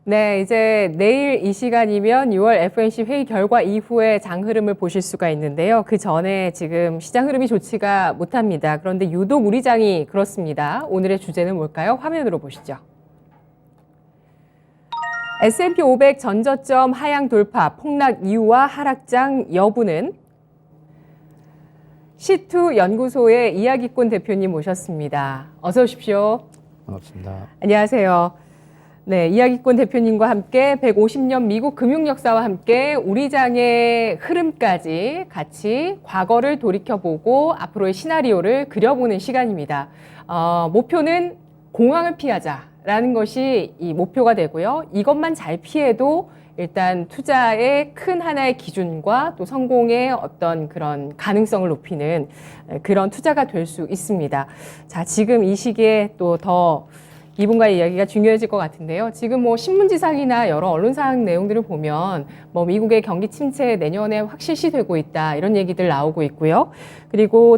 네, 이제 내일 이 시간이면 6월 FOMC 회의 결과 이후의 장 흐름을 보실 수가 있는데요. 그 전에 지금 시장 흐름이 좋지가 못합니다. 그런데 유독 우리 장이 그렇습니다. 오늘의 주제는 뭘까요? 화면으로 보시죠. S&P 500 전저점 하향 돌파, 폭락 이유와 하락장 여부는 C2 연구소의 이야기꾼 대표님 모셨습니다. 어서 오십시오. 반갑습니다. 안녕하세요. 네, 이야기꾼 대표님과 함께 150년 미국 금융 역사와 함께 우리 장의 흐름까지 같이 과거를 돌이켜보고 앞으로의 시나리오를 그려보는 시간입니다. 목표는 공황을 피하자라는 것이 이 목표가 되고요. 이것만 잘 피해도 일단 투자의 큰 하나의 기준과 또 성공의 어떤 그런 가능성을 높이는 그런 투자가 될 수 있습니다. 자, 지금 이 시기에 또 더 이분과의 이야기가 중요해질 것 같은데요. 지금 뭐 신문지상이나 여러 언론상 내용들을 보면 뭐 미국의 경기 침체 내년에 확실시되고 있다 이런 얘기들 나오고 있고요. 그리고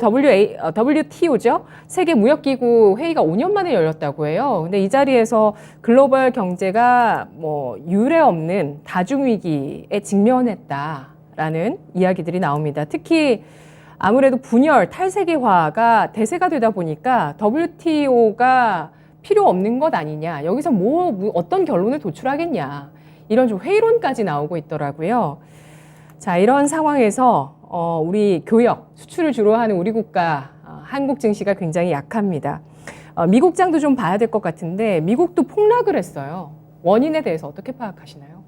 WTO죠. 세계 무역기구 회의가 5년 만에 열렸다고 해요. 근데 이 자리에서 글로벌 경제가 뭐 유례 없는 다중위기에 직면했다라는 이야기들이 나옵니다. 특히 아무래도 분열, 탈세계화가 대세가 되다 보니까 WTO가 필요 없는 것 아니냐. 여기서 어떤 결론을 도출하겠냐. 이런 좀 회의론까지 나오고 있더라고요. 자, 이런 상황에서 우리 교역, 수출을 주로 하는 우리 국가, 한국 증시가 굉장히 약합니다. 미국 장도 좀 봐야 될 것 같은데 미국도 폭락을 했어요. 원인에 대해서 어떻게 파악하시나요?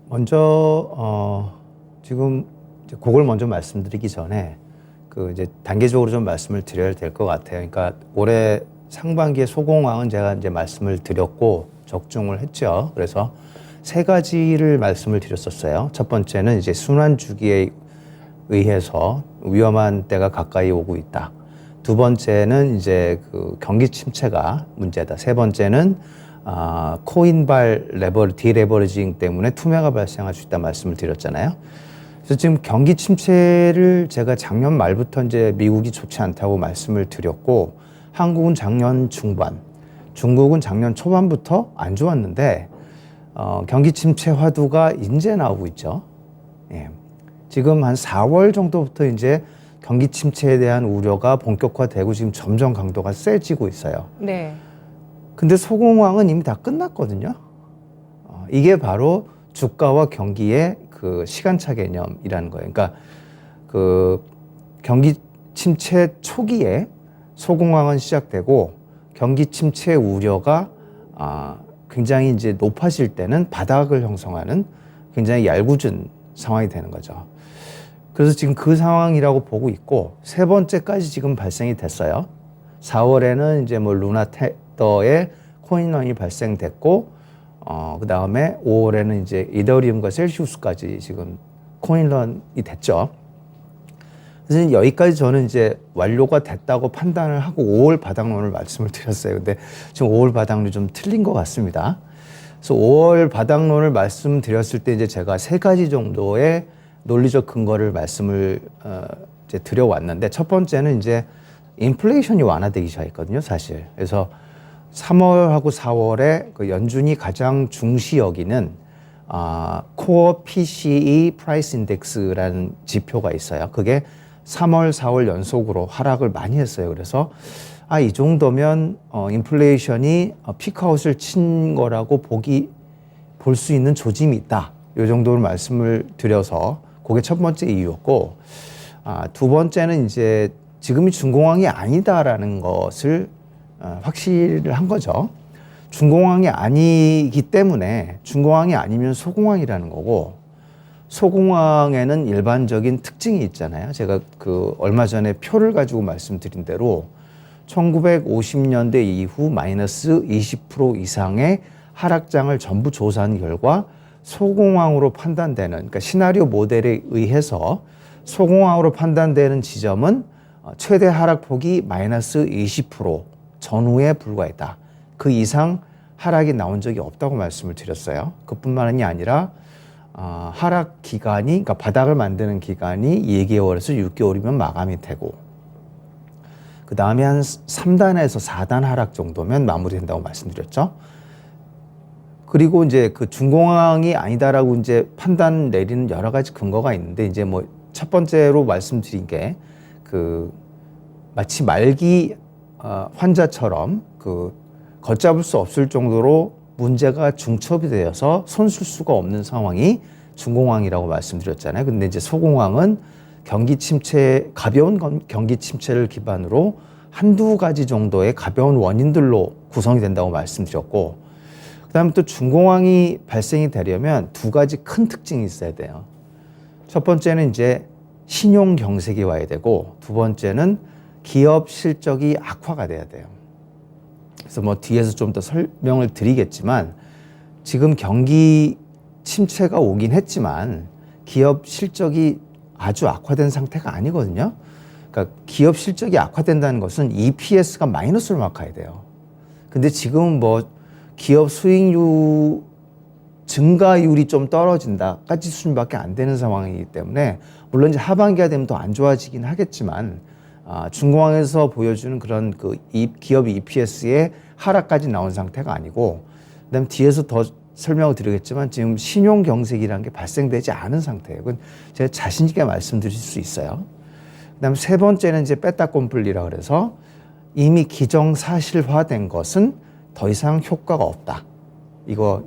먼저 지금 이제 그걸 먼저 말씀드리기 전에 그 이제 단계적으로 좀 말씀을 드려야 될 것 같아요. 그러니까 올해 상반기의 소공황은 제가 이제 말씀을 드렸고 적중을 했죠. 그래서 세 가지를 말씀을 드렸었어요. 첫 번째는 이제 순환 주기에 의해서 위험한 때가 가까이 오고 있다. 두 번째는 이제 그 경기 침체가 문제다. 세 번째는 코인발 디레버리징 때문에 투매가 발생할 수 있다 말씀을 드렸잖아요. 그래서 지금 경기 침체를 제가 작년 말부터 이제 미국이 좋지 않다고 말씀을 드렸고 한국은 작년 중반, 중국은 작년 초반부터 안 좋았는데 경기 침체 화두가 이제 나오고 있죠. 예. 지금 한 4월 정도부터 이제 경기 침체에 대한 우려가 본격화되고 지금 점점 강도가 세지고 있어요. 네. 근데 소공황은 이미 다 끝났거든요. 이게 바로 주가와 경기의 그 시간차 개념이라는 거예요. 그러니까 그 경기 침체 초기에 소공황은 시작되고 경기 침체 우려가 굉장히 이제 높아질 때는 바닥을 형성하는 굉장히 얄궂은 상황이 되는 거죠. 그래서 지금 그 상황이라고 보고 있고 세 번째까지 지금 발생이 됐어요. 4월에는 이제 뭐 루나테더의 코인런이 발생됐고 그 다음에 5월에는 이제 이더리움과 셀시우스까지 지금 코인런이 됐죠. 그래서 여기까지 저는 이제 완료가 됐다고 판단을 하고 5월 바닥론을 말씀을 드렸어요. 근데 지금 5월 바닥론이 좀 틀린 것 같습니다. 그래서 5월 바닥론을 말씀드렸을 때 이제 제가 세 가지 정도의 논리적 근거를 말씀을 이제 드려왔는데 첫 번째는 이제 인플레이션이 완화되기 시작했거든요, 사실. 그래서 3월하고 4월에 그 연준이 가장 중시 여기는 코어 PCE 프라이스 인덱스라는 지표가 있어요. 그게 3월, 4월 연속으로 하락을 많이 했어요. 그래서 이 정도면 인플레이션이 피크아웃을 친 거라고 볼 수 있는 조짐이 있다. 이 정도로 말씀을 드려서 그게 첫 번째 이유였고 두 번째는 이제 지금이 준공황이 아니다라는 것을 확실을 한 거죠. 준공황이 아니기 때문에 준공황이 아니면 소공황이라는 거고 소공황에는 일반적인 특징이 있잖아요. 제가 그 얼마 전에 표를 가지고 말씀드린 대로 1950년대 이후 마이너스 20% 이상의 하락장을 전부 조사한 결과 소공황으로 판단되는, 그러니까 시나리오 모델에 의해서 소공황으로 판단되는 지점은 최대 하락폭이 마이너스 20% 전후에 불과했다. 그 이상 하락이 나온 적이 없다고 말씀을 드렸어요. 그뿐만이 아니라 하락 기간이, 그러니까 바닥을 만드는 기간이 2개월에서 6개월이면 마감이 되고 그 다음에 한 3단에서 4단 하락 정도면 마무리된다고 말씀드렸죠. 그리고 이제 그 중공황이 아니다라고 이제 판단 내리는 여러 가지 근거가 있는데 이제 뭐 첫 번째로 말씀드린 게 그 마치 말기 환자처럼 그 걷잡을 수 없을 정도로 문제가 중첩이 되어서 손쓸 수가 없는 상황이 중공황이라고 말씀드렸잖아요. 근데 이제 소공황은 경기 침체, 가벼운 경기 침체를 기반으로 한두 가지 정도의 가벼운 원인들로 구성이 된다고 말씀드렸고, 그다음에 또 중공황이 발생이 되려면 두 가지 큰 특징이 있어야 돼요. 첫 번째는 이제 신용 경색이 와야 되고, 두 번째는 기업 실적이 악화가 돼야 돼요. 그래서 뭐 뒤에서 좀 더 설명을 드리겠지만, 지금 경기 침체가 오긴 했지만 기업 실적이 아주 악화된 상태가 아니거든요. 그러니까 기업 실적이 악화된다는 것은 EPS가 마이너스로 막 가야 돼요. 근데 지금 뭐 기업 수익률 증가율이 좀 떨어진다까지 수준밖에 안 되는 상황이기 때문에, 물론 이제 하반기가 되면 더 안 좋아지긴 하겠지만 중공황에서 보여주는 그런 그 기업 EPS의 하락까지 나온 상태가 아니고, 그다음 뒤에서 더 설명을 드리겠지만 지금 신용 경색이라는 게 발생되지 않은 상태예요. 그건 제가 자신 있게 말씀드릴 수 있어요. 그다음 세 번째는 이제 빼따꼼플리라 그래서 이미 기정사실화된 것은 더 이상 효과가 없다. 이거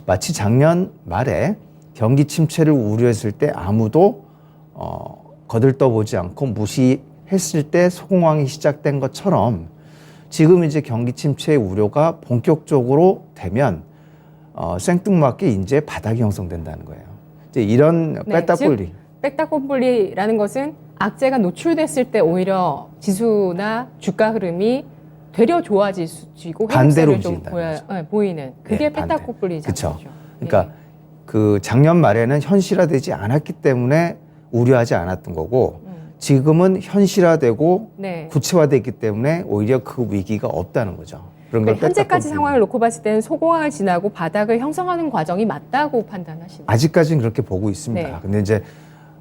마치 작년 말에 경기 침체를 우려했을 때 아무도 거들떠보지 않고 무시했을 때 소공황이 시작된 것처럼, 지금 이제 경기 침체의 우려가 본격적으로 되면 생뚱맞게 이제 바닥이 형성된다는 거예요. 이제 이런 빼따꼼플리. 빼따꼼플리라는 것은 악재가 노출됐을 때 오히려 지수나 주가 흐름이 되려 좋아지고 반대로 회복세를 좀 보이는 그게 빼따꼼플리 그렇죠. 장치죠. 그러니까 그 작년 말에는 현실화되지 않았기 때문에 우려하지 않았던 거고, 지금은 현실화되고 네. 구체화됐기 때문에 오히려 그 위기가 없다는 거죠. 그런 걸 현재까지 빼따꼼플리. 상황을 놓고 봤을 때는 소공황을 지나고 바닥을 형성하는 과정이 맞다고 판단하시나요? 아직까지는 그렇게 보고 있습니다. 네. 근데 이제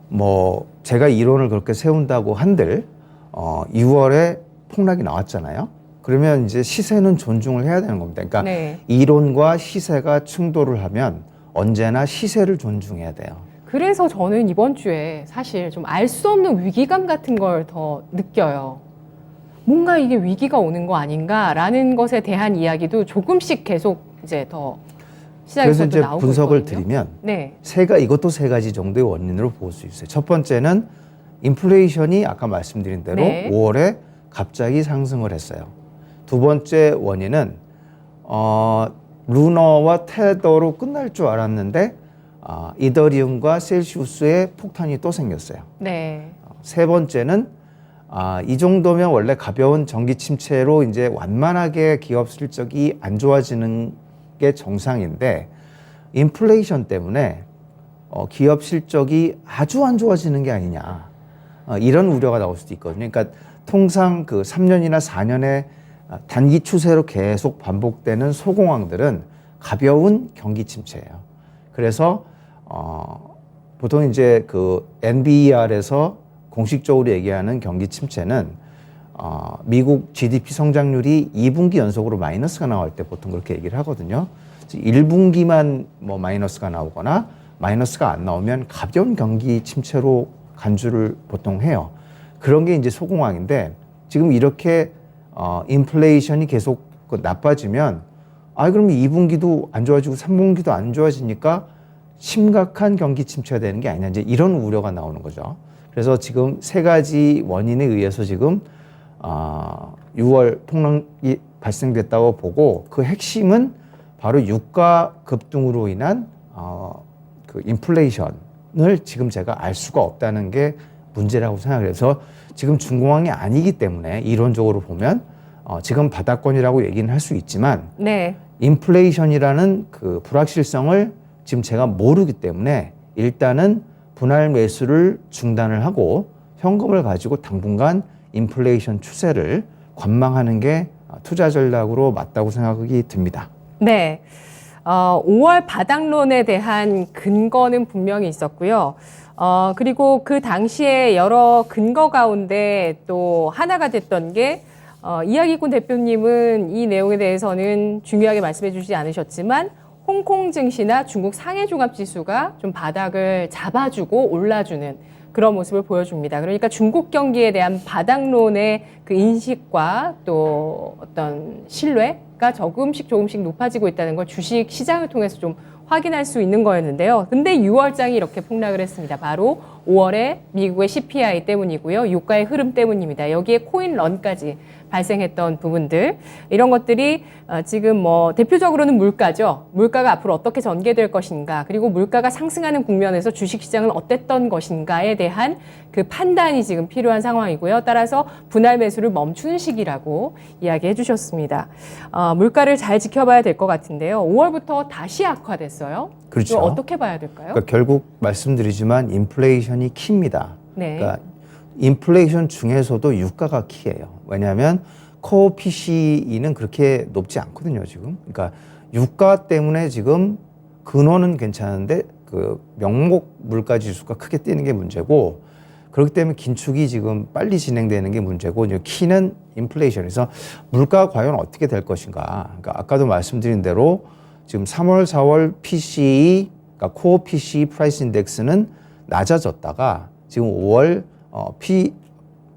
뭐 제가 이론을 그렇게 세운다고 한들 6월에 폭락이 나왔잖아요. 그러면 이제 시세는 존중을 해야 되는 겁니다. 그러니까 네. 이론과 시세가 충돌을 하면 언제나 시세를 존중해야 돼요. 그래서 저는 이번 주에 사실 좀 알 수 없는 위기감 같은 걸 더 느껴요. 뭔가 이게 위기가 오는 거 아닌가라는 것에 대한 이야기도 조금씩 계속 이제 더 그래서 시장에서도 이제 나오고 분석을 있거든요. 드리면 네. 이것도 세 가지 정도의 원인으로 볼 수 있어요. 첫 번째는 인플레이션이 아까 말씀드린 대로 네. 5월에 갑자기 상승을 했어요. 두 번째 원인은 루너와 테더로 끝날 줄 알았는데 이더리움과 셀시우스의 폭탄이 또 생겼어요. 네. 세 번째는 이 정도면 원래 가벼운 경기 침체로 이제 완만하게 기업 실적이 안 좋아지는 게 정상인데, 인플레이션 때문에 기업 실적이 아주 안 좋아지는 게 아니냐, 이런 우려가 나올 수도 있거든요. 그러니까 통상 그 3년이나 4년의 단기 추세로 계속 반복되는 소공황들은 가벼운 경기 침체예요. 그래서 보통 이제 그 NBER에서 공식적으로 얘기하는 경기 침체는 미국 GDP 성장률이 2분기 연속으로 마이너스가 나올 때 보통 그렇게 얘기를 하거든요. 1분기만 뭐 마이너스가 나오거나 마이너스가 안 나오면 가벼운 경기 침체로 간주를 보통 해요. 그런 게 이제 소공황인데, 지금 이렇게 인플레이션이 계속 나빠지면 그럼 2분기도 안 좋아지고 3분기도 안 좋아지니까 심각한 경기 침체가 되는 게 아니냐, 이제 이런 우려가 나오는 거죠. 그래서 지금 세 가지 원인에 의해서 지금 6월 폭락이 발생됐다고 보고, 그 핵심은 바로 유가 급등으로 인한 그 인플레이션을 지금 제가 알 수가 없다는 게 문제라고 생각해서, 지금 중공황이 아니기 때문에 이론적으로 보면 지금 바닥권이라고 얘기는 할 수 있지만, 네. 인플레이션이라는 그 불확실성을 지금 제가 모르기 때문에 일단은 분할 매수를 중단을 하고 현금을 가지고 당분간 인플레이션 추세를 관망하는 게 투자 전략으로 맞다고 생각이 듭니다. 네. 5월 바닥론에 대한 근거는 분명히 있었고요. 그리고 그 당시에 여러 근거 가운데 또 하나가 됐던 게, 이야기꾼 대표님은 이 내용에 대해서는 중요하게 말씀해 주지 않으셨지만, 홍콩 증시나 중국 상해 종합 지수가 좀 바닥을 잡아주고 올라주는 그런 모습을 보여줍니다. 그러니까 중국 경기에 대한 바닥론의 그 인식과 또 어떤 신뢰가 조금씩 높아지고 있다는 걸 주식 시장을 통해서 좀 확인할 수 있는 거였는데요. 근데 6월장이 이렇게 폭락을 했습니다. 바로 5월에 미국의 CPI 때문이고요. 유가의 흐름 때문입니다. 여기에 코인런까지 발생했던 부분들, 이런 것들이 지금 뭐 대표적으로는 물가죠. 물가가 앞으로 어떻게 전개될 것인가, 그리고 물가가 상승하는 국면에서 주식시장은 어땠던 것인가에 대한 그 판단이 지금 필요한 상황이고요. 따라서 분할 매수를 멈추는 시기라고 이야기해 주셨습니다. 물가를 잘 지켜봐야 될 것 같은데요. 5월부터 다시 악화됐어요. 그렇죠. 이거 어떻게 봐야 될까요? 그러니까 결국 말씀드리지만 인플레이션이 키입니다. 네. 그러니까 인플레이션 중에서도 유가가 키예요. 왜냐하면 코어 PCE는 그렇게 높지 않거든요, 지금. 그러니까 유가 때문에 지금 근원은 괜찮은데 그 명목 물가 지수가 크게 뛰는 게 문제고, 그렇기 때문에 긴축이 지금 빨리 진행되는 게 문제고, 이제 키는 인플레이션에서 물가가 과연 어떻게 될 것인가. 그러니까 아까도 말씀드린 대로 지금 3월, 4월 PCE, 그러니까 코어 PCE 프라이스 인덱스는 낮아졌다가 지금 5월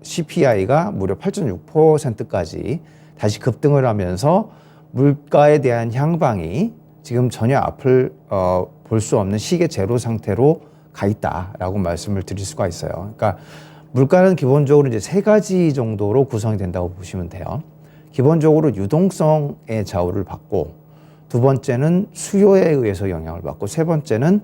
CPI가 무려 8.6%까지 다시 급등을 하면서 물가에 대한 향방이 지금 전혀 앞을 볼 수 없는 시계 제로 상태로 가 있다라고 말씀을 드릴 수가 있어요. 그러니까 물가는 기본적으로 이제 세 가지 정도로 구성이 된다고 보시면 돼요. 기본적으로 유동성의 좌우를 받고, 두 번째는 수요에 의해서 영향을 받고, 세 번째는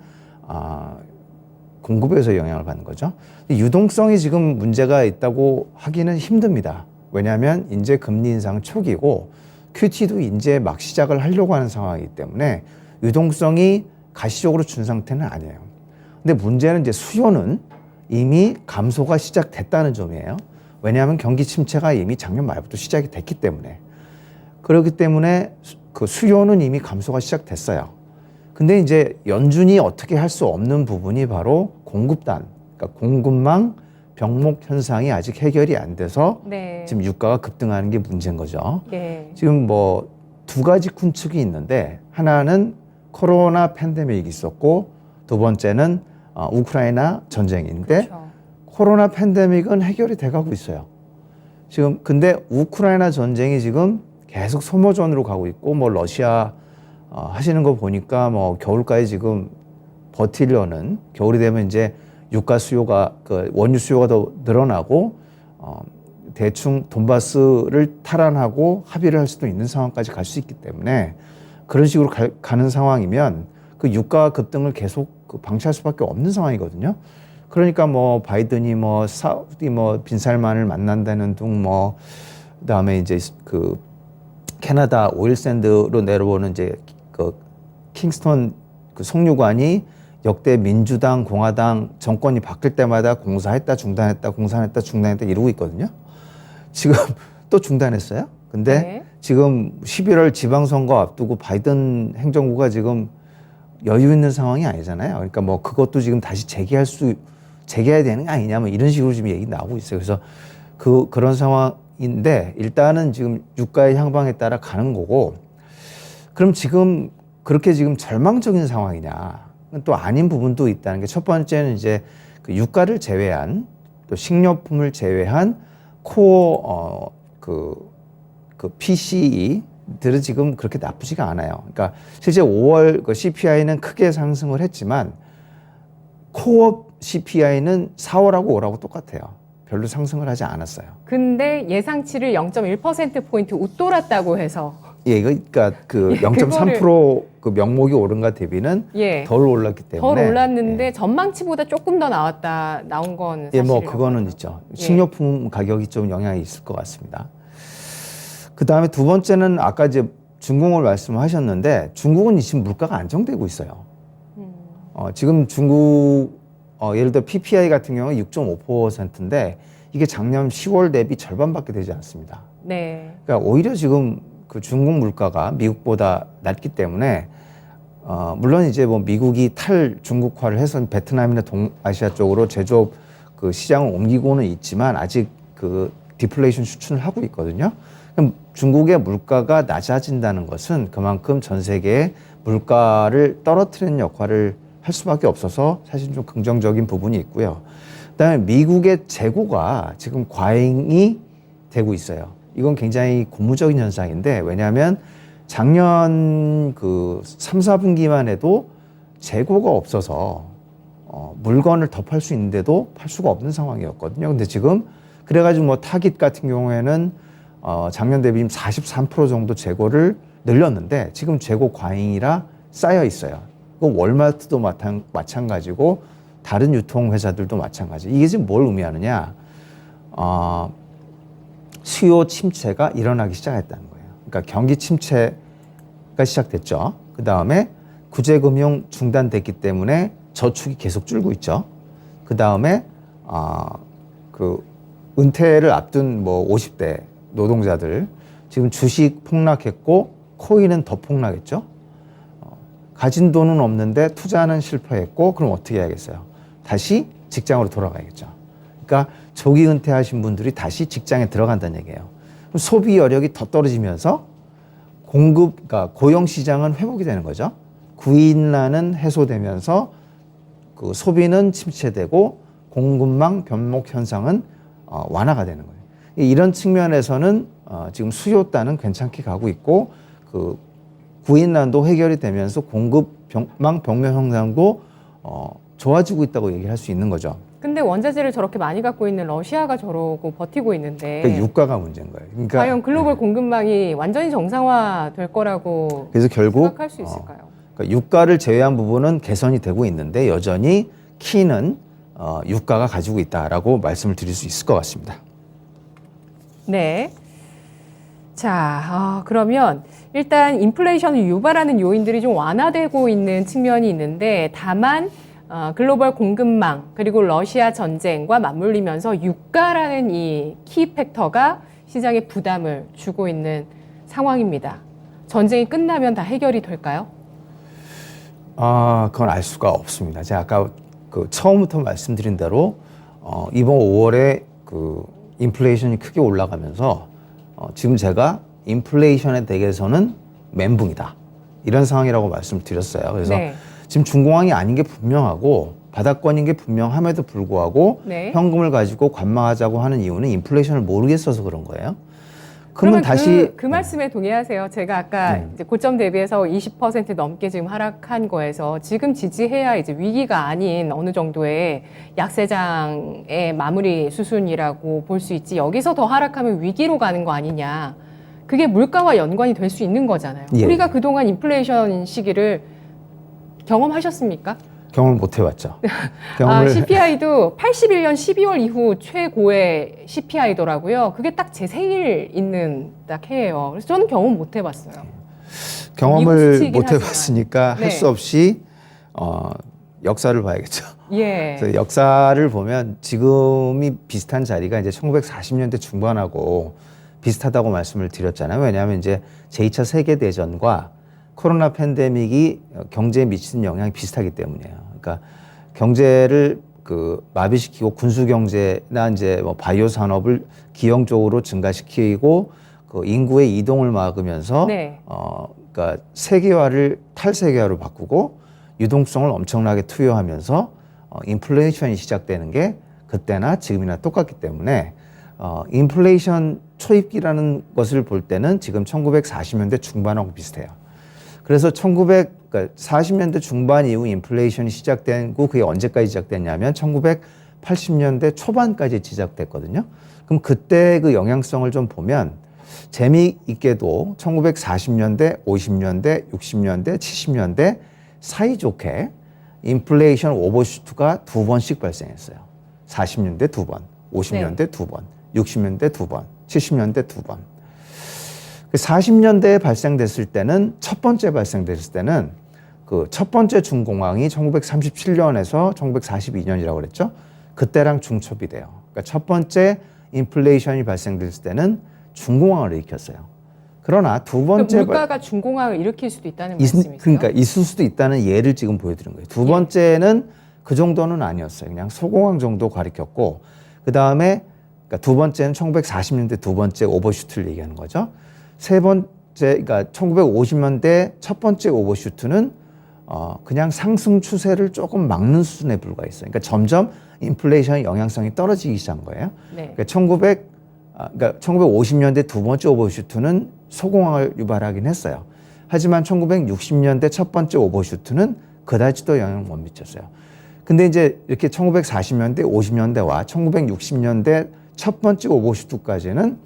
공급에서 영향을 받는 거죠. 유동성이 지금 문제가 있다고 하기는 힘듭니다. 왜냐하면 이제 금리 인상 초기고 QT도 이제 막 시작을 하려고 하는 상황이기 때문에 유동성이 가시적으로 준 상태는 아니에요. 근데 문제는 이제 수요는 이미 감소가 시작됐다는 점이에요. 왜냐하면 경기 침체가 이미 작년 말부터 시작이 됐기 때문에. 그렇기 때문에 그 수요는 이미 감소가 시작됐어요. 근데 이제 연준이 어떻게 할 수 없는 부분이 바로 공급단, 그러니까 공급망 병목 현상이 아직 해결이 안 돼서 네. 지금 유가가 급등하는 게 문제인 거죠. 네. 지금 뭐 두 가지 큰 축이 있는데, 하나는 코로나 팬데믹이 있었고, 두 번째는 우크라이나 전쟁인데, 그렇죠. 코로나 팬데믹은 해결이 돼가고 있어요. 지금 근데 우크라이나 전쟁이 지금 계속 소모전으로 가고 있고, 뭐 러시아 하시는 거 보니까 뭐 겨울까지 지금 버티려는, 겨울이 되면 이제 유가 수요가 그 원유 수요가 더 늘어나고 대충 돈바스를 탈환하고 합의를 할 수도 있는 상황까지 갈 수 있기 때문에, 그런 식으로 가는 상황이면 그 유가 급등을 계속 그 방치할 수밖에 없는 상황이거든요. 그러니까 뭐 바이든이 뭐 사우디 뭐 빈살만을 만난다는 둥, 뭐 그다음에 이제 그 캐나다 오일샌드로 내려오는 이제 그 킹스턴 그 송유관이 역대 민주당, 공화당 정권이 바뀔 때마다 공사했다 중단했다 공사했다 중단했다 이러고 있거든요. 지금 또 중단했어요. 근데 네. 지금 11월 지방선거 앞두고 바이든 행정부가 지금 여유 있는 상황이 아니잖아요. 그러니까 뭐 그것도 지금 다시 재개해야 되는 거 아니냐, 뭐 이런 식으로 지금 얘기 나오고 있어요. 그래서 그런 상황인데, 일단은 지금 유가의 향방에 따라 가는 거고, 그럼 지금 그렇게 지금 절망적인 상황이냐? 또 아닌 부분도 있다는 게, 첫 번째는 이제 그 유가를 제외한, 또 식료품을 제외한 코어 그 PCE들은 지금 그렇게 나쁘지가 않아요. 그러니까 실제 5월 그 CPI는 크게 상승을 했지만 코어 CPI는 4월하고 5월하고 똑같아요. 별로 상승을 하지 않았어요. 근데 예상치를 0.1%포인트 웃돌았다고 해서. 예, 그러니까 그 0.3% 그 명목이 오른 것 대비는 예. 덜 올랐기 때문에. 덜 올랐는데 예. 전망치보다 조금 더 나온 건 예, 사실이라고 뭐 그거는 하죠. 있죠. 예. 식료품 가격이 좀 영향이 있을 것 같습니다. 그 다음에 두 번째는 아까 이제 중국을 말씀하셨는데, 중국은 지금 물가가 안정되고 있어요. 지금 중국 예를 들어 PPI 같은 경우 6.5%인데 이게 작년 10월 대비 절반밖에 되지 않습니다. 네. 그러니까 오히려 지금 그 중국 물가가 미국보다 낮기 때문에 물론 이제 뭐 미국이 탈중국화를 해서 베트남이나 동아시아 쪽으로 제조업 그 시장을 옮기고는 있지만 아직 그 디플레이션 수준을 하고 있거든요. 그럼 중국의 물가가 낮아진다는 것은 그만큼 전 세계의 물가를 떨어뜨리는 역할을 할 수밖에 없어서 사실 좀 긍정적인 부분이 있고요. 그다음에 미국의 재고가 지금 과잉이 되고 있어요. 이건 굉장히 고무적인 현상인데, 왜냐하면 작년 그 3, 4분기만 해도 재고가 없어서 물건을 더 팔 수 있는데도 팔 수가 없는 상황이었거든요. 근데 지금 그래가지고 뭐 타깃 같은 경우에는 작년 대비 43% 정도 재고를 늘렸는데 지금 재고 과잉이라 쌓여 있어요. 그 월마트도 마찬가지고 다른 유통회사들도 마찬가지. 이게 지금 뭘 의미하느냐? 수요 침체가 일어나기 시작했다는 거예요. 그러니까 경기 침체가 시작됐죠. 그 다음에 구제금융 중단됐기 때문에 저축이 계속 줄고 있죠. 그 다음에 그 은퇴를 앞둔 뭐 50대 노동자들 지금 주식 폭락했고 코인은 더 폭락했죠. 가진 돈은 없는데 투자는 실패했고, 그럼 어떻게 해야겠어요? 다시 직장으로 돌아가야겠죠. 그러니까 조기 은퇴하신 분들이 다시 직장에 들어간다는 얘기예요. 그럼 소비 여력이 더 떨어지면서 그러니까 고용 시장은 회복이 되는 거죠. 구인난은 해소되면서 그 소비는 침체되고 공급망 변목 현상은 완화가 되는 거예요. 이런 측면에서는 지금 수요단은 괜찮게 가고 있고, 그 구인난도 해결이 되면서 공급망 변목 현상도 좋아지고 있다고 얘기할 수 있는 거죠. 근데 원자재를 저렇게 많이 갖고 있는 러시아가 저러고 버티고 있는데 그러니까 유가가 문제인 거예요. 그러니까 과연 글로벌 공급망이 완전히 정상화 될 거라고 그래서 결국 생각할 수 있을까요? 그러니까 유가를 제외한 부분은 개선이 되고 있는데 여전히 키는 유가가 가지고 있다라고 말씀을 드릴 수 있을 것 같습니다. 네. 자, 그러면 일단 인플레이션을 유발하는 요인들이 좀 완화되고 있는 측면이 있는데, 다만 글로벌 공급망 그리고 러시아 전쟁과 맞물리면서 유가라는 이 키 팩터가 시장에 부담을 주고 있는 상황입니다. 전쟁이 끝나면 다 해결이 될까요? 그건 알 수가 없습니다. 제가 아까 그 처음부터 말씀드린 대로 이번 5월에 그 인플레이션이 크게 올라가면서 지금 제가 인플레이션에 대해서는 멘붕이다, 이런 상황이라고 말씀을 드렸어요. 그래서 네. 지금 중공황이 아닌 게 분명하고 바닥권인 게 분명함에도 불구하고 네. 현금을 가지고 관망하자고 하는 이유는 인플레이션을 모르겠어서 그런 거예요. 그러면 그러면 다시 그 말씀에 동의하세요. 제가 아까 이제 고점 대비해서 20% 넘게 지금 하락한 거에서 지금 지지해야 이제 위기가 아닌 어느 정도의 약세장의 마무리 수순이라고 볼 수 있지, 여기서 더 하락하면 위기로 가는 거 아니냐. 그게 물가와 연관이 될 수 있는 거잖아요. 예. 우리가 그동안 인플레이션 시기를 경험하셨습니까? 경험을 못 해봤죠. 경험을 CPI도 81년 12월 이후 최고의 CPI더라고요. 그게 딱 제 생일 있는 딱 해예요. 그래서 저는 경험 못 해봤어요. 경험을 미국 못 수치이긴 해봤으니까 네. 할 수 없이 역사를 봐야겠죠. 예. 그래서 역사를 보면 지금이 비슷한 자리가 이제 1940년대 중반하고 비슷하다고 말씀을 드렸잖아요. 왜냐하면 이제 제2차 세계대전과 코로나 팬데믹이 경제에 미치는 영향이 비슷하기 때문이에요. 그러니까 경제를 그 마비시키고 군수 경제나 이제 뭐 바이오 산업을 기형적으로 증가시키고 그 인구의 이동을 막으면서 네. 그러니까 세계화를 탈세계화로 바꾸고 유동성을 엄청나게 투여하면서 인플레이션이 시작되는 게 그때나 지금이나 똑같기 때문에 인플레이션 초입기라는 것을 볼 때는 지금 1940년대 중반하고 비슷해요. 그래서 1940년대 중반 이후 인플레이션이 시작되고 그게 언제까지 시작됐냐면 1980년대 초반까지 시작됐거든요. 그럼 그때 그 영향성을 좀 보면 재미있게도 1940년대, 50년대, 60년대, 70년대 사이좋게 인플레이션 오버슈트가 2번씩 발생했어요. 40년대 2번, 50년대 2번, 60년대 2번, 70년대 2번. 40년대에 발생됐을 때는 그 첫 번째 중공황이 1937년에서 1942년이라고 그랬죠. 그때랑 중첩이 돼요. 그러니까 첫 번째 인플레이션이 발생됐을 때는 중공황을 일으켰어요. 그러나 두 번째 물가가 중공황을 일으킬 수도 있다는 말씀이세요? 그러니까 있을 수도 있다는 예를 지금 보여드린 거예요. 두 번째는 그 정도는 아니었어요. 그냥 소공황 정도 가리켰고, 그 다음에 그러니까 두 번째는 1940년대 두 번째 오버슈트를 얘기하는 거죠. 세 번째, 그러니까 1950년대 첫 번째 오버슈트는 그냥 상승 추세를 조금 막는 수준에 불과했어요. 그러니까 점점 인플레이션의 영향성이 떨어지기 시작한 거예요. 네. 그러니까 1950년대 두 번째 오버슈트는 소공황을 유발하긴 했어요. 하지만 1960년대 첫 번째 오버슈트는 그다지도 영향을 못 미쳤어요. 근데 이제 이렇게 1940년대, 50년대와 1960년대 첫 번째 오버슈트까지는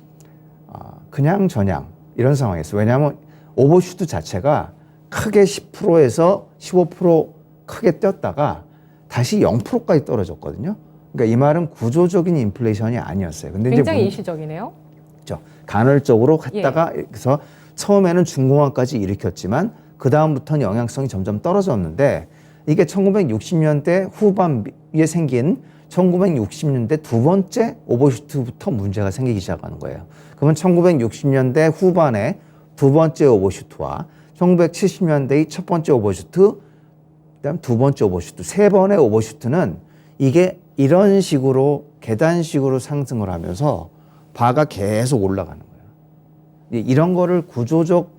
그냥 전향 이런 상황이었어요. 왜냐하면 오버슈트 자체가 크게 10%에서 15% 크게 뛰었다가 다시 0%까지 떨어졌거든요. 그러니까 이 말은 구조적인 인플레이션이 아니었어요. 근데 굉장히 이제 일시적이네요. 그렇죠. 간헐적으로 했다가 그래서 처음에는 중공황까지 일으켰지만 그 다음부터는 영향성이 점점 떨어졌는데 이게 1960년대 후반기에 생긴 1960년대 두 번째 오버슈트부터 문제가 생기기 시작하는 거예요. 그러면 1960년대 후반에 두 번째 오버슈트와 1970년대의 첫 번째 오버슈트, 그다음 두 번째 오버슈트, 세 번의 오버슈트는 이게 이런 식으로 계단식으로 상승을 하면서 바가 계속 올라가는 거예요. 이런 거를 구조적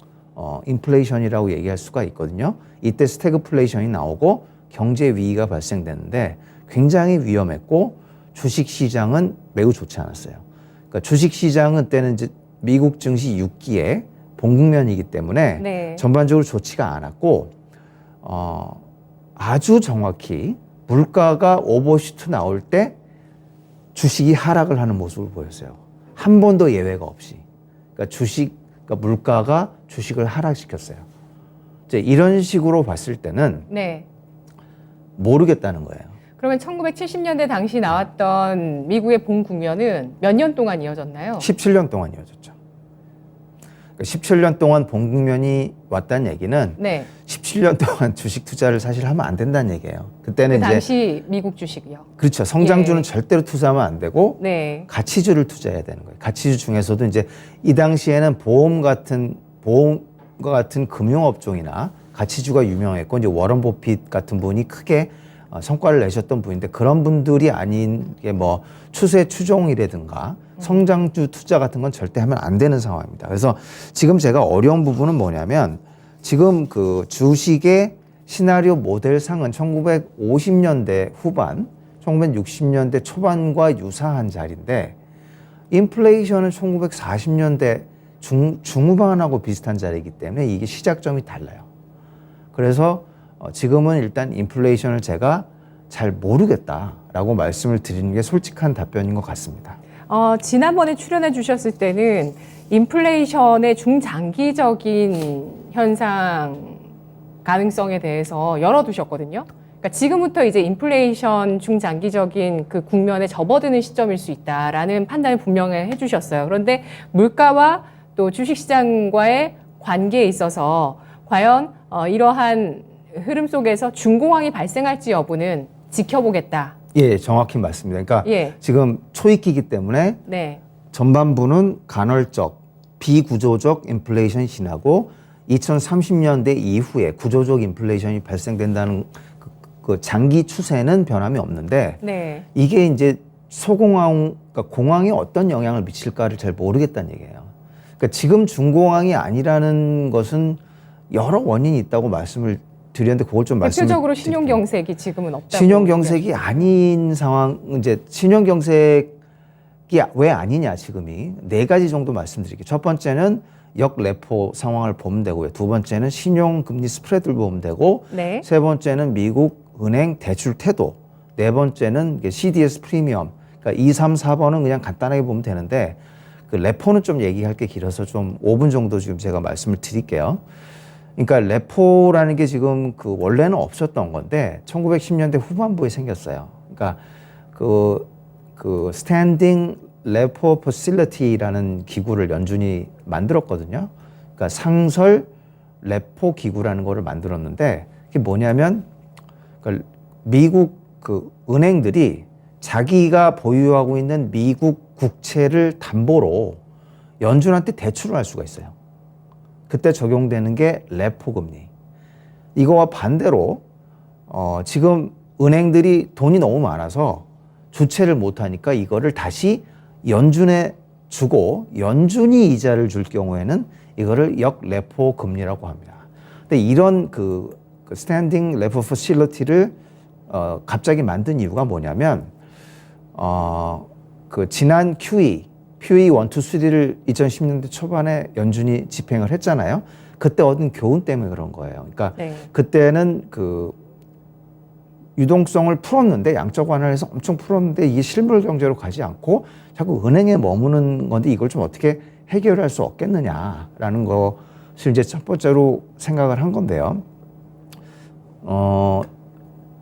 인플레이션이라고 얘기할 수가 있거든요. 이때 스태그플레이션이 나오고 경제 위기가 발생되는데 굉장히 위험했고 주식시장은 매우 좋지 않았어요. 그러니까 주식시장은 때는 이제 미국 증시 6기에 봉국면이기 때문에 네. 전반적으로 좋지가 않았고 아주 정확히 물가가 오버슈트 나올 때 주식이 하락을 하는 모습을 보였어요. 한 번도 예외가 없이. 그러니까 그러니까 물가가 주식을 하락시켰어요. 이제 이런 식으로 봤을 때는 네. 모르겠다는 거예요. 그러면 1970년대 당시 나왔던 미국의 본 국면은 몇 년 동안 이어졌나요? 17년 동안 이어졌죠. 그러니까 17년 동안 본 국면이 왔다는 얘기는 네. 17년 동안 주식 투자를 사실 하면 안 된다는 얘기예요. 그때는 그 이제 당시 미국 주식이요. 그렇죠. 성장주는 예. 절대로 투자하면 안 되고 네. 가치주를 투자해야 되는 거예요. 가치주 중에서도 이제 이 당시에는 보험과 같은 금융업종이나 가치주가 유명했고 이제 워런 버핏 같은 분이 크게 성과를 내셨던 분인데 그런 분들이 아닌 게 뭐 추세 추종이라든가 성장주 투자 같은 건 절대 하면 안 되는 상황입니다. 그래서 지금 제가 어려운 부분은 뭐냐면 지금 그 주식의 시나리오 모델상은 1950년대 후반, 1960년대 초반과 유사한 자리인데 인플레이션은 1940년대 중후반하고 비슷한 자리이기 때문에 이게 시작점이 달라요. 그래서 지금은 일단 인플레이션을 제가 잘 모르겠다라고 말씀을 드리는 게 솔직한 답변인 것 같습니다. 지난번에 출연해 주셨을 때는 인플레이션의 중장기적인 현상 가능성에 대해서 열어두셨거든요. 그러니까 지금부터 이제 인플레이션 중장기적인 그 국면에 접어드는 시점일 수 있다라는 판단을 분명히 해주셨어요. 그런데 물가와 또 주식시장과의 관계에 있어서 과연 이러한 흐름 속에서 중공황이 발생할지 여부는 지켜보겠다. 예, 정확히 맞습니다. 그러니까 예. 지금 초입기이기 때문에 네. 전반부는 간헐적, 비구조적 인플레이션이 지나고 2030년대 이후에 구조적 인플레이션이 발생된다는 그 장기 추세는 변함이 없는데 네. 이게 이제 소공황, 그러니까 공황에 어떤 영향을 미칠까를 잘 모르겠다는 얘기예요. 그러니까 지금 중공황이 아니라는 것은 여러 원인이 있다고 말씀을 드렸는데 그걸 좀 말씀을 대표적으로 신용경색이 지금은 없다고. 신용경색이 아닌 상황, 이제 신용경색이 왜 아니냐 지금이 네 가지 정도 말씀드릴게요. 첫 번째는 역레포 상황을 보면 되고요. 두 번째는 신용금리 스프레드를 보면 되고 네. 세 번째는 미국 은행 대출 태도, 네 번째는 CDS 프리미엄. 그러니까 2, 3, 4번은 그냥 간단하게 보면 되는데 그 레포는 좀 얘기할 게 길어서 좀 5분 정도 지금 제가 말씀을 드릴게요. 그러니까 레포라는 게 지금 그 원래는 없었던 건데 1910년대 후반부에 생겼어요. 그러니까 그 스탠딩 레포 퍼실리티라는 기구를 연준이 만들었거든요. 그러니까 상설 레포 기구라는 거를 만들었는데 그게 뭐냐면 그러니까 미국 그 은행들이 자기가 보유하고 있는 미국 국채를 담보로 연준한테 대출을 할 수가 있어요. 그때 적용되는 게 레포 금리. 이거와 반대로 지금 은행들이 돈이 너무 많아서 주체를 못 하니까 이거를 다시 연준에 주고 연준이 이자를 줄 경우에는 이거를 역레포 금리라고 합니다. 근데 이런 그 스탠딩 레포 퍼실리티를 갑자기 만든 이유가 뭐냐면 그 지난 QE 1, 2, 3를 2010년대 초반에 연준이 집행을 했잖아요. 그때 얻은 교훈 때문에 그런 거예요. 그러니까 네. 그때는 그 유동성을 풀었는데 양적 완화해서 엄청 풀었는데 이게 실물 경제로 가지 않고 자꾸 은행에 머무는 건데 이걸 좀 어떻게 해결할 수 없겠느냐라는 것을 이제 첫 번째로 생각을 한 건데요.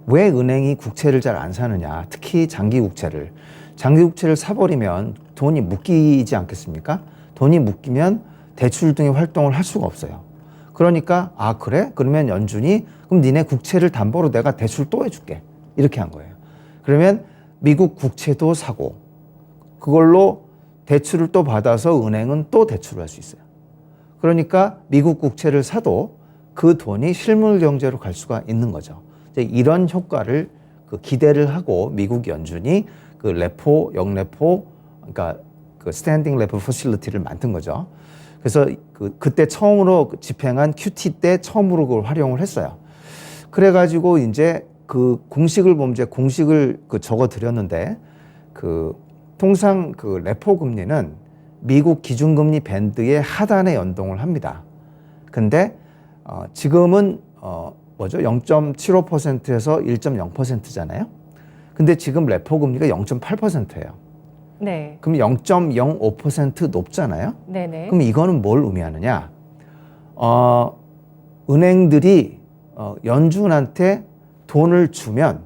왜 은행이 국채를 잘 안 사느냐? 특히 장기 국채를. 장기 국채를 사버리면 돈이 묶이지 않겠습니까? 돈이 묶이면 대출 등의 활동을 할 수가 없어요. 그러니까 아 그래? 그러면 연준이 그럼 니네 국채를 담보로 내가 대출 또 해줄게. 이렇게 한 거예요. 그러면 미국 국채도 사고 그걸로 대출을 또 받아서 은행은 또 대출을 할 수 있어요. 그러니까 미국 국채를 사도 그 돈이 실물 경제로 갈 수가 있는 거죠. 이제 이런 효과를 기대를 하고 미국 연준이 그 레포, 역레포, 그러니까 그 스탠딩 레포 퍼실리티를 만든 거죠. 그래서 그때 처음으로 집행한 QT 때 처음으로 그걸 활용을 했어요. 그래가지고 이제 그 공식을 보면 이제 공식을 적어 드렸는데 통상 그 레포 금리는 미국 기준금리 밴드의 하단에 연동을 합니다. 근데 지금은 뭐죠? 0.75%에서 1.0%잖아요. 근데 지금 레포 금리가 0.8%예요. 네. 그럼 0.05% 높잖아요. 네네. 그럼 이거는 뭘 의미하느냐? 은행들이 연준한테 돈을 주면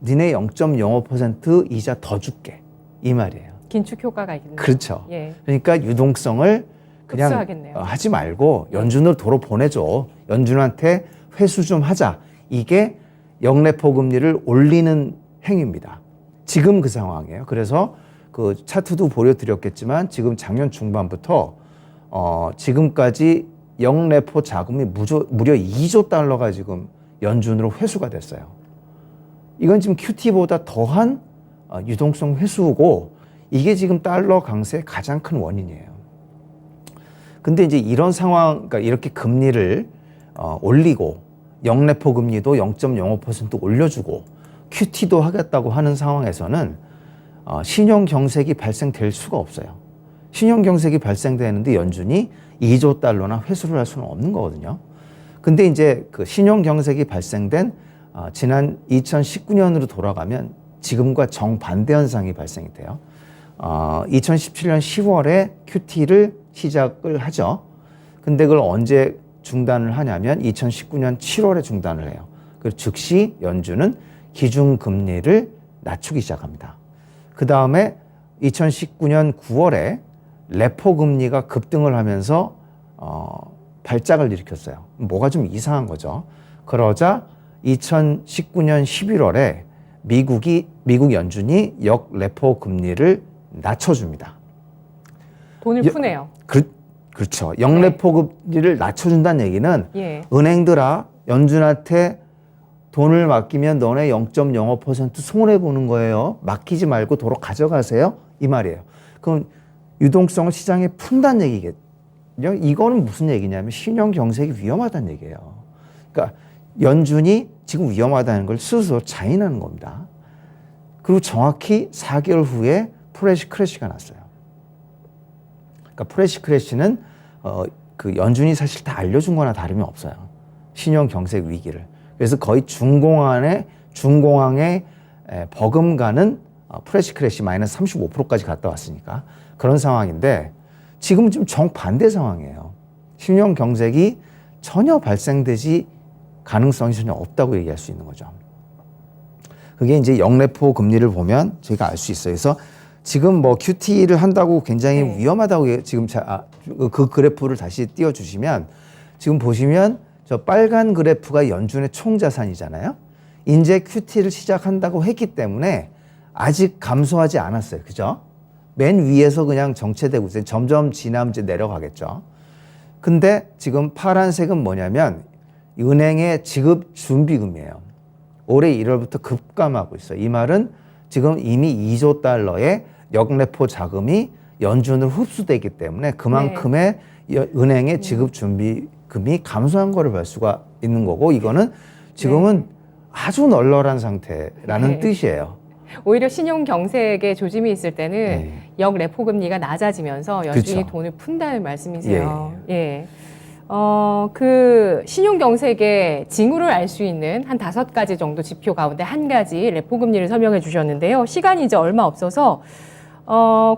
니네 0.05% 이자 더 줄게 이 말이에요. 긴축 효과가 있네요. 그렇죠. 예. 그러니까 유동성을 그냥 흡수하겠네요. 하지 말고 연준으로 도로 보내줘. 연준한테 회수 좀 하자. 이게 역레포 금리를 올리는 행위입니다. 지금 그 상황이에요. 그래서 그 차트도 보여드렸겠지만 지금 작년 중반부터 지금까지 역레포 자금이 무려 2조 달러가 지금 연준으로 회수가 됐어요. 이건 지금 QT보다 더한 유동성 회수고 이게 지금 달러 강세의 가장 큰 원인이에요. 근데 이제 이런 상황, 그러니까 이렇게 금리를 올리고 역레포 금리도 0.05% 올려주고 QT도 하겠다고 하는 상황에서는 신용 경색이 발생될 수가 없어요. 신용 경색이 발생되는데 연준이 2조 달러나 회수를 할 수는 없는 거거든요. 근데 이제 그 신용 경색이 발생된 지난 2019년으로 돌아가면 지금과 정반대 현상이 발생이 돼요. 2017년 10월에 QT를 시작을 하죠. 근데 그걸 언제 중단을 하냐면 2019년 7월에 중단을 해요. 그 즉시 연준은 기준금리를 낮추기 시작합니다. 그 다음에 2019년 9월에 레포 금리가 급등을 하면서 발작을 일으켰어요. 뭐가 좀 이상한 거죠. 그러자 2019년 11월에 미국 연준이 역레포 금리를 낮춰줍니다. 돈을 푸네요. 그렇죠. 역레포 금리를 낮춰준다는 얘기는 예. 은행들아 연준한테 돈을 맡기면 너네 0.05% 손해보는 거예요. 맡기지 말고 도로 가져가세요. 이 말이에요. 그럼 유동성을 시장에 푼다는 얘기겠죠. 이거는 무슨 얘기냐면 신용 경색이 위험하다는 얘기예요. 그러니까 연준이 지금 위험하다는 걸 스스로 자인하는 겁니다. 그리고 정확히 4개월 후에 프레시 크래시가 났어요. 그러니까 프레시 크래시는 그 연준이 사실 다 알려준 거나 다름이 없어요. 신용 경색 위기를. 그래서 거의 중공항에 버금가는 프레시 크래시 마이너스 35%까지 갔다 왔으니까 그런 상황인데 지금 좀 정반대 상황이에요. 신용 경색이 전혀 발생되지 가능성이 전혀 없다고 얘기할 수 있는 거죠. 그게 이제 역레포 금리를 보면 저희가 알 수 있어요. 그래서 지금 뭐 QT를 한다고 굉장히 네. 위험하다고 지금 그 그래프를 다시 띄워주시면 지금 보시면 저 빨간 그래프가 연준의 총 자산이잖아요. 이제 QT를 시작한다고 했기 때문에 아직 감소하지 않았어요. 그죠? 맨 위에서 그냥 정체되고 있어요. 점점 지나면 이제 내려가겠죠. 근데 지금 파란색은 뭐냐면 은행의 지급 준비금이에요. 올해 1월부터 급감하고 있어요. 이 말은 지금 이미 2조 달러의 역레포 자금이 연준으로 흡수되기 때문에 그만큼의 은행의 지급 준비금이 감소한 거를 볼 수가 있는 거고 이거는 지금은 아주 널널한 상태라는 뜻이에요. 오히려 신용 경색에 조짐이 있을 때는 역레포 금리가 낮아지면서 연준이 그쵸. 돈을 푼다는 말씀이세요. 그 신용 경색의 징후를 알 수 있는 한 5가지 정도 지표 가운데 한 가지 레포 금리를 설명해 주셨는데요. 시간이 이제 얼마 없어서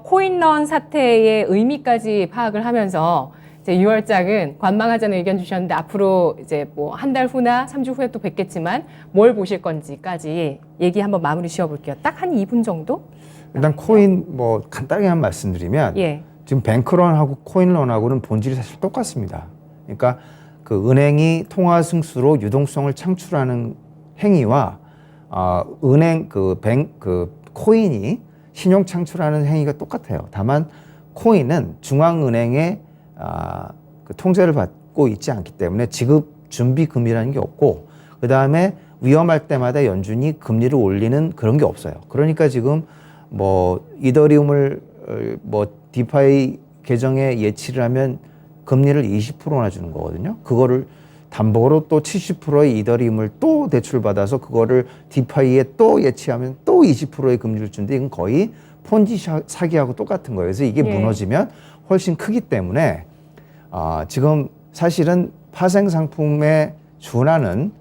코인런 사태의 의미까지 파악을 하면서 이제 6월장은 관망하자는 의견 주셨는데 앞으로 이제 뭐 한 달 후나 3주 후에 또 뵙겠지만 뭘 보실 건지까지 얘기 한번 마무리 지어볼게요. 딱 한 2분 정도? 일단 코인 뭐 간단하게 한 말씀드리면 지금 뱅크런하고 코인런하고는 본질이 사실 똑같습니다. 그러니까 그 은행이 통화 승수로 유동성을 창출하는 행위와 은행 그 코인이 신용 창출하는 행위가 똑같아요. 다만 코인은 중앙은행의 그 통제를 받고 있지 않기 때문에 지급 준비금이라는 게 없고 그 다음에 위험할 때마다 연준이 금리를 올리는 그런 게 없어요. 그러니까 지금 뭐 이더리움을 뭐 디파이 계정에 예치를 하면 금리를 20%나 주는 거거든요. 그거를 담보로 또 70%의 이더리움을 또 대출받아서 그거를 디파이에 또 예치하면 또 20%의 금리를 주는데 이건 거의 폰지 사기하고 똑같은 거예요. 그래서 이게 무너지면 훨씬 크기 때문에 지금 사실은 파생 상품에 준하는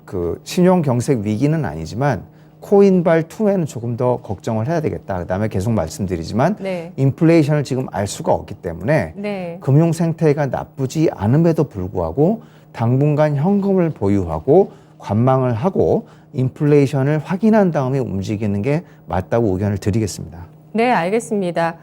그 신용 경색 위기는 아니지만 코인발 투에는 조금 더 걱정을 해야 되겠다. 그다음에 계속 말씀드리지만 인플레이션을 지금 알 수가 없기 때문에 금융 생태가 나쁘지 않음에도 불구하고 당분간 현금을 보유하고 관망을 하고 인플레이션을 확인한 다음에 움직이는 게 맞다고 의견을 드리겠습니다. 네, 알겠습니다.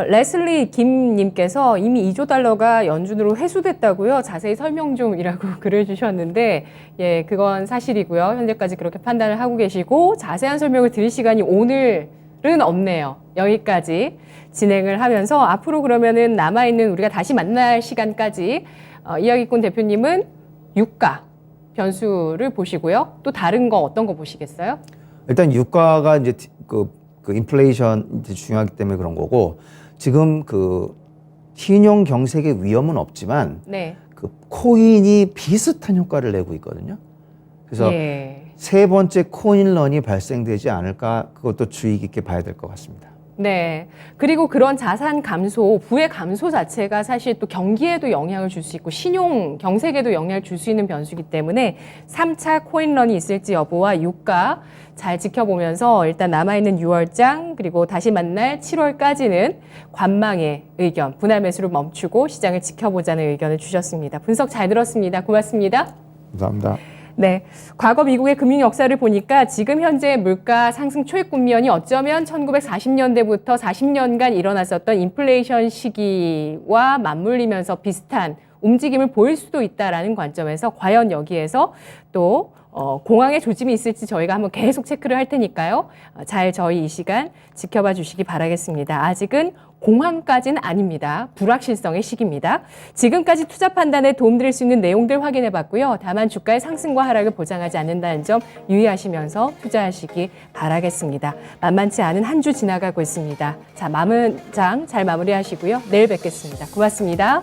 레슬리 김님께서 이미 2조 달러가 연준으로 회수됐다고요. 자세히 설명 좀이라고 글을 주셨는데, 예, 그건 사실이고요. 현재까지 그렇게 판단을 하고 계시고, 자세한 설명을 드릴 시간이 오늘은 없네요. 여기까지 진행을 하면서 앞으로 그러면은 남아있는 우리가 다시 만날 시간까지 이야기꾼 대표님은 유가 변수를 보시고요. 또 다른 거 어떤 거 보시겠어요? 일단 유가가 이제 그 인플레이션 이제 중요하기 때문에 그런 거고 지금 그 신용 경색의 위험은 없지만 그 코인이 비슷한 효과를 내고 있거든요. 그래서 세 번째 코인런이 발생되지 않을까 그것도 주의 깊게 봐야 될 것 같습니다. 네. 그리고 그런 자산 감소, 부의 감소 자체가 사실 또 경기에도 영향을 줄 수 있고 신용 경색에도 영향을 줄 수 있는 변수이기 때문에 3차 코인런이 있을지 여부와 유가 잘 지켜보면서 일단 남아있는 6월장 그리고 다시 만날 7월까지는 관망의 의견, 분할 매수를 멈추고 시장을 지켜보자는 의견을 주셨습니다. 분석 잘 들었습니다. 고맙습니다. 감사합니다. 네, 과거 미국의 금융 역사를 보니까 지금 현재 물가 상승 초입 국면이 어쩌면 1940년대부터 40년간 일어났었던 인플레이션 시기와 맞물리면서 비슷한 움직임을 보일 수도 있다라는 관점에서 과연 여기에서 또 공황의 조짐이 있을지 저희가 한번 계속 체크를 할 테니까요. 잘 저희 이 시간 지켜봐 주시기 바라겠습니다. 아직은 공황까지는 아닙니다. 불확실성의 시기입니다. 지금까지 투자 판단에 도움드릴 수 있는 내용들 확인해 봤고요. 다만 주가의 상승과 하락을 보장하지 않는다는 점 유의하시면서 투자하시기 바라겠습니다. 만만치 않은 한 주 지나가고 있습니다. 자, 마무장 잘 마무리하시고요. 내일 뵙겠습니다. 고맙습니다.